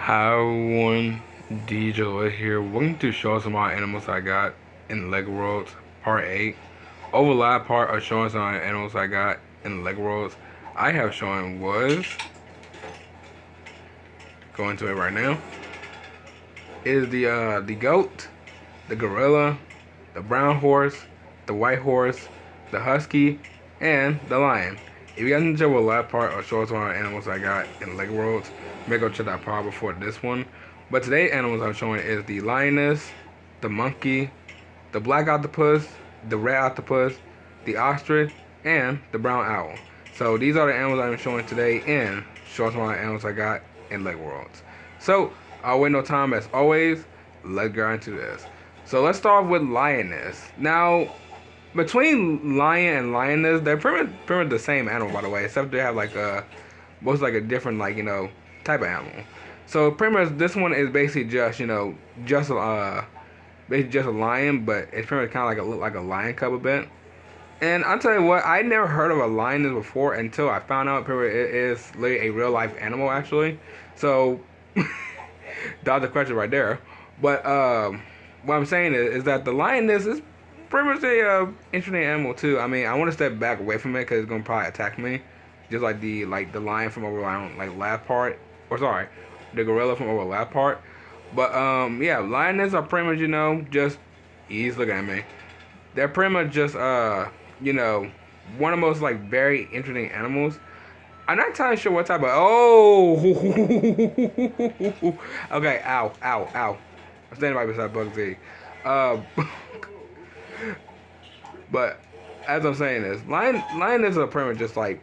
Hi everyone, DJ here. Welcome to show some of my animals I got in Lego Worlds Part 8. Overlap part of showing some of my animals I got in Lego Worlds I have shown was, going to it right now, is the goat, the gorilla, the brown horse, the white horse, the husky, and the lion. If you guys enjoy the last part or show us one of the animals I got in Lego Worlds, maybe go check that part before this one. But today animals I'm showing is the lioness, the monkey, the black octopus, the red octopus, the ostrich, and the brown owl. So these are the animals I'm showing today in show us one of the animals I got in Lego Worlds. So I'll wait no time as always. Let's get into this. So let's start with lioness. Now, between lion and lioness, they're pretty much the same animal, by the way, except they have like a most like a different type of animal. So pretty much this one is basically just basically just a lion, but it's pretty much kind of like a lion cub a bit. And I'll tell you what, I never heard of a lioness before until I found out pretty much it is literally a real life animal actually. So that's the question right there. But what I'm saying is that the lioness is pretty much a interesting animal too. I mean, I want to step back away from it because it's gonna probably attack me, just like the lion from over around like last part, or sorry, the gorilla from over last part. But yeah, lioness are pretty much just he's looking at me. They're pretty much just you know one of the most like very interesting animals. I'm not entirely sure what type of okay, ow, ow, ow. I'm standing right beside Bugsy. Uh, but as I'm saying this, lioness are pretty much just like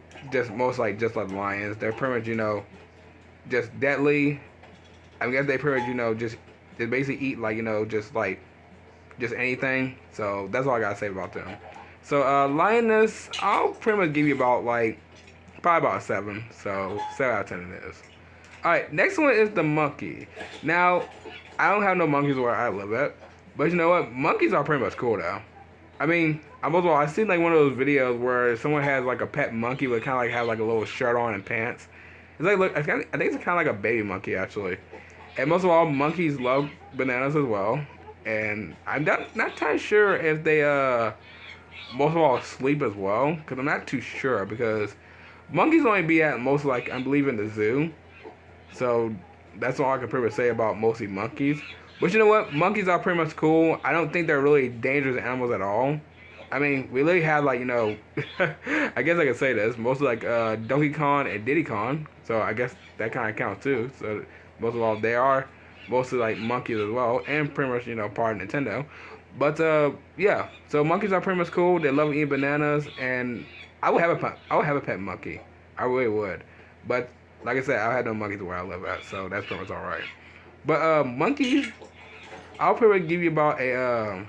lions. They're pretty much just deadly. I guess they pretty much just basically eat like just anything. So that's all I gotta say about them. So lioness, I'll pretty much give you about like probably about 7. So 7 out of 10 it is. Alright, next one is the monkey. Now, I don't have no monkeys where I live at, but you know what? Monkeys are pretty much cool though. I mean, I've seen like one of those videos where someone has like a pet monkey but kind of like have like a little shirt on and pants. It's like look, I think it's kind of like a baby monkey actually. And most of all, monkeys love bananas as well. And I'm not entirely sure if they most of all sleep as well, because I'm not too sure because monkeys only be at most like I believe in the zoo. So that's all I can pretty much say about mostly monkeys. But you know what? Monkeys are pretty much cool. I don't think they're really dangerous animals at all. I mean, we literally have like I guess I could say this. Mostly like Donkey Kong and Diddy Kong. So I guess that kind of counts too. So most of all, they are mostly like monkeys as well, and pretty much part of Nintendo. But yeah, so monkeys are pretty much cool. They love eating bananas, and I would have a pet monkey. I really would. But like I said, I had no monkeys where I live at, so that's pretty much all right. But monkeys, I'll probably give you about a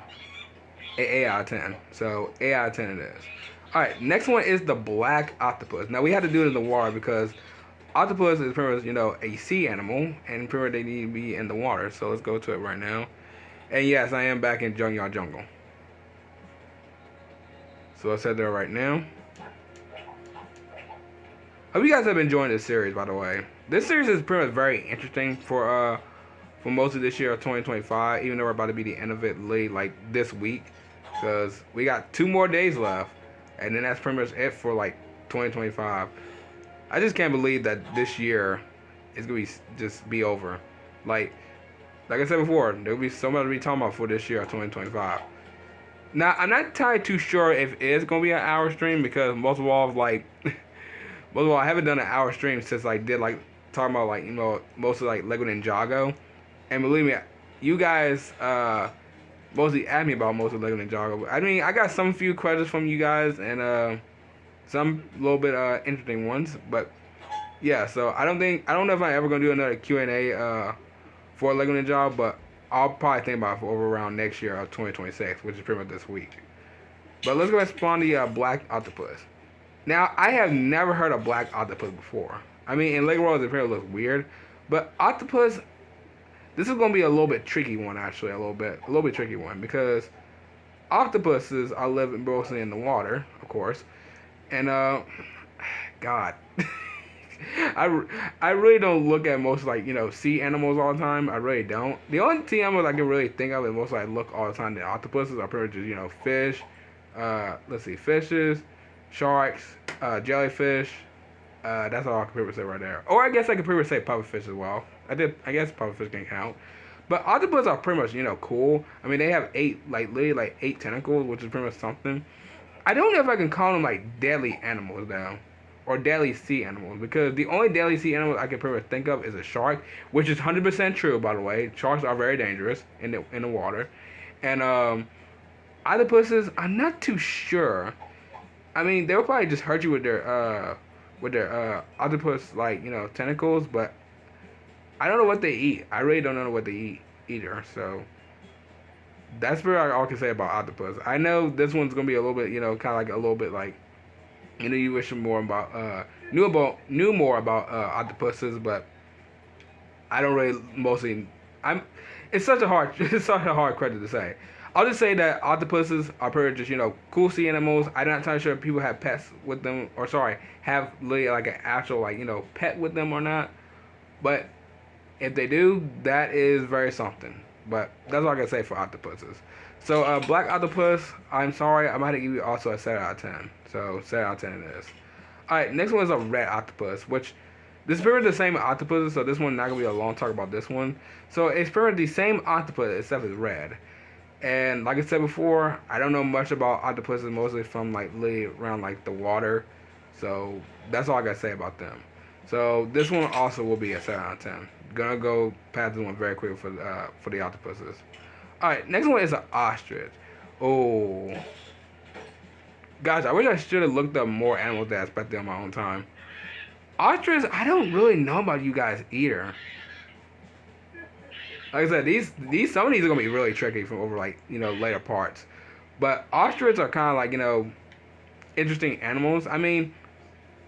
8 out of 10. So 8 out of 10 it is. All right, next one is the black octopus. Now we had to do it in the water because octopus is pretty much a sea animal, and pretty much they need to be in the water. So let's go to it right now. And yes, I am back in Junkyard Jungle. So let's head there right now. Hope you guys have been enjoying this series, by the way. This series is pretty much very interesting for most of this year of 2025, even though we're about to be the end of it late like this week, because we got 2 more days left, and then that's pretty much it for like 2025. I just can't believe that this year is gonna be over. Like I said before, there'll be so much to be talking about for this year of 2025. Now I'm not entirely too sure if it's gonna be an hour stream because most of all I haven't done an hour stream since I did like talking about like mostly like Lego Ninjago. And believe me, you guys mostly asked me about most of Lego Ninjago. I mean, I got some few questions from you guys and some little bit interesting ones. But yeah, so I don't know if I'm ever gonna do another Q&A for Lego Ninjago, but I'll probably think about it for over around next year of 2026, which is pretty much this week. But let's go ahead and spawn the black octopus. Now, I have never heard of black octopus before. I mean, in Lego World, it probably looks weird, but octopus. This is gonna be a little bit tricky one, actually, a little bit tricky one because octopuses are living mostly in the water, of course, and God, I really don't look at most like sea animals all the time. I really don't. The only sea animals I can really think of and most I look all the time the octopuses are pretty much just fish. Let's see, fishes, sharks, jellyfish. That's all I can pretty much say right there. Or I guess I could pretty much say pufferfish as well. I guess pufferfish can count. But octopus are pretty much cool. I mean they have literally like 8 tentacles, which is pretty much something. I don't know if I can call them like deadly animals though, or deadly sea animals, because the only deadly sea animal I can pretty much think of is a shark, which is 100% true by the way. Sharks are very dangerous in the water, and octopuses I'm not too sure. I mean they'll probably just hurt you with their octopus like tentacles, but I don't know what they eat. I really don't know what they eat either. So that's pretty all I can say about octopus. I know this one's gonna be a little bit kind of like a little bit like you wish more about knew more about octopuses, but I don't really mostly. I'm. It's such a hard it's such a hard credit to say. I'll just say that octopuses are pretty just cool sea animals. I'm not entirely sure if people have pets with them, or sorry, have really like an actual like pet with them or not. But if they do, that is very something. But that's all I can say for octopuses. So black octopus, I'm sorry, I'm gonna give you also a 7 out of 10. So 7 out of 10 it is. Alright, next one is a red octopus, which this is pretty much the same octopus, so this one not gonna be a long talk about this one. So it's pretty much the same octopus except it's red. And like I said before, I don't know much about octopuses, mostly from like literally around like the water. So that's all I gotta say about them. So this one also will be a 7 out of 10. Gonna go past this one very quickly for the octopuses. Alright, next one is an ostrich. Oh. Guys, I wish I should have looked up more animals that I expected on my own time. Ostriches, I don't really know about you guys either. Like I said, these some of these are gonna be really tricky from over like later parts. But ostriches are kind of like interesting animals. I mean,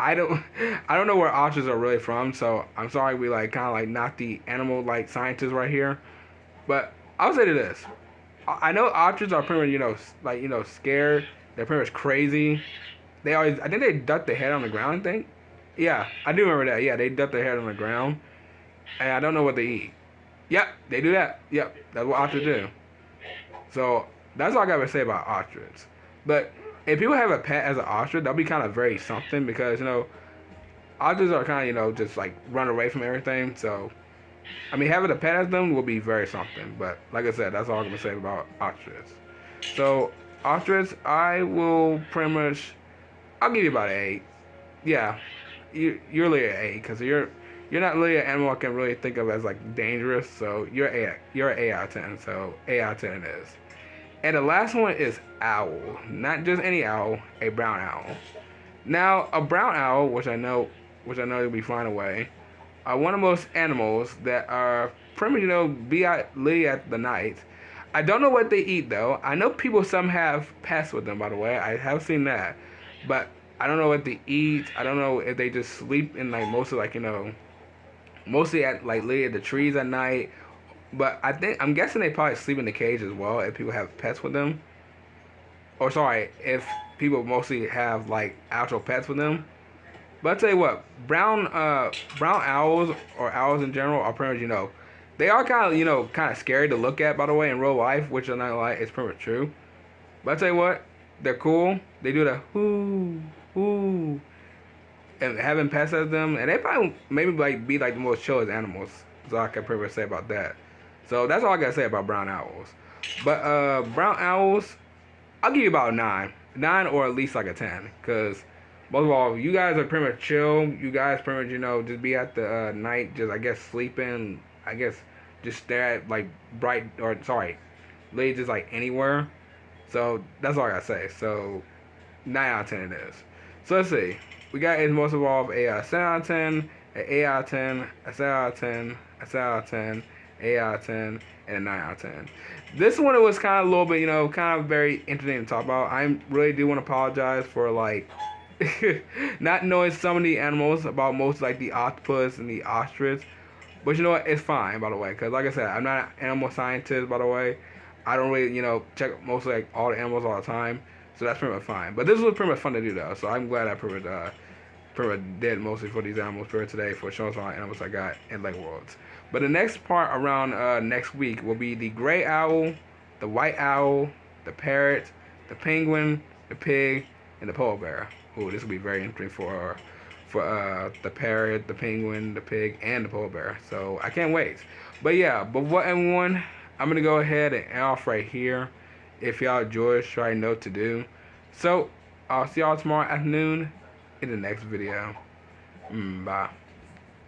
I don't I don't know where ostriches are really from, so I'm sorry we like kind of like not the animal like scientists right here. But I'll say to this: I know ostriches are pretty much like scared. They're pretty much crazy. They always I think they duck their head on the ground. I think. Yeah, I do remember that. Yeah, they duck their head on the ground, and I don't know what they eat. Yep, they do that. Yep, that's what ostriches do. So that's all I gotta say about ostriches. But if people have a pet as an ostrich, that'll be kind of very something because ostriches are kind of just like run away from everything. So I mean, having a pet as them will be very something. But like I said, that's all I'm gonna say about ostriches. So ostriches, I will pretty much, I'll give you about an 8. Yeah, you're really an 8 because you're not really an animal I can really think of as like dangerous. So you're an 8 out of 10. So 8 out of 10 it is. And the last one is owl. Not just any owl, a brown owl. Now a brown owl, which I know you'll be flying away, are one of most animals that are pretty much be out late at the night. I don't know what they eat though. I know people some have pets with them by the way. I have seen that, but I don't know what they eat. I don't know if they just sleep in like mostly like mostly at like literally at the trees at night. But I'm guessing they probably sleep in the cage as well if people have pets with them. Or sorry, if people mostly have like actual pets with them. But I tell you what, brown owls or owls in general are pretty much they are kind of kind of scary to look at by the way in real life, which I'm not like it's pretty much true. But I tell you what, they're cool. They do the whoo whoo, and having pets as them, and they probably maybe like be like the most chillest animals. So I can pretty much say about that. So that's all I gotta say about brown owls. But brown owls, I'll give you about a 9 or at least like a 10, cause most of all, you guys are pretty much chill. You guys pretty much just be at the night, just I guess sleeping. I guess just stare at like bright or sorry, literally just like anywhere. So that's all I gotta say. So 9 out of 10 it is. So let's see. We got is most of all a 7 out of 10, an 8 out of 10, a 7 out of 10, a 7 out of 10, 8 out of 10, and a 9 out of 10. This one it was kind of a little bit, kind of very interesting to talk about. I really do want to apologize for like not knowing some of the animals about most like the octopus and the ostrich. But you know what? It's fine, by the way, because like I said, I'm not an animal scientist, by the way. I don't really, check mostly like all the animals all the time, so that's pretty much fine. But this was pretty much fun to do though, so I'm glad I pretty much pretty much did mostly for these animals for today for showing some animals I got in Lego Worlds. But the next part around next week will be the gray owl, the white owl, the parrot, the penguin, the pig, and the polar bear. Ooh, this will be very interesting for the parrot, the penguin, the pig, and the polar bear. So I can't wait. But yeah, but what everyone, I'm gonna go ahead and end off right here. If y'all enjoyed, sure I know what to do. So I'll see y'all tomorrow afternoon in the next video. Bye.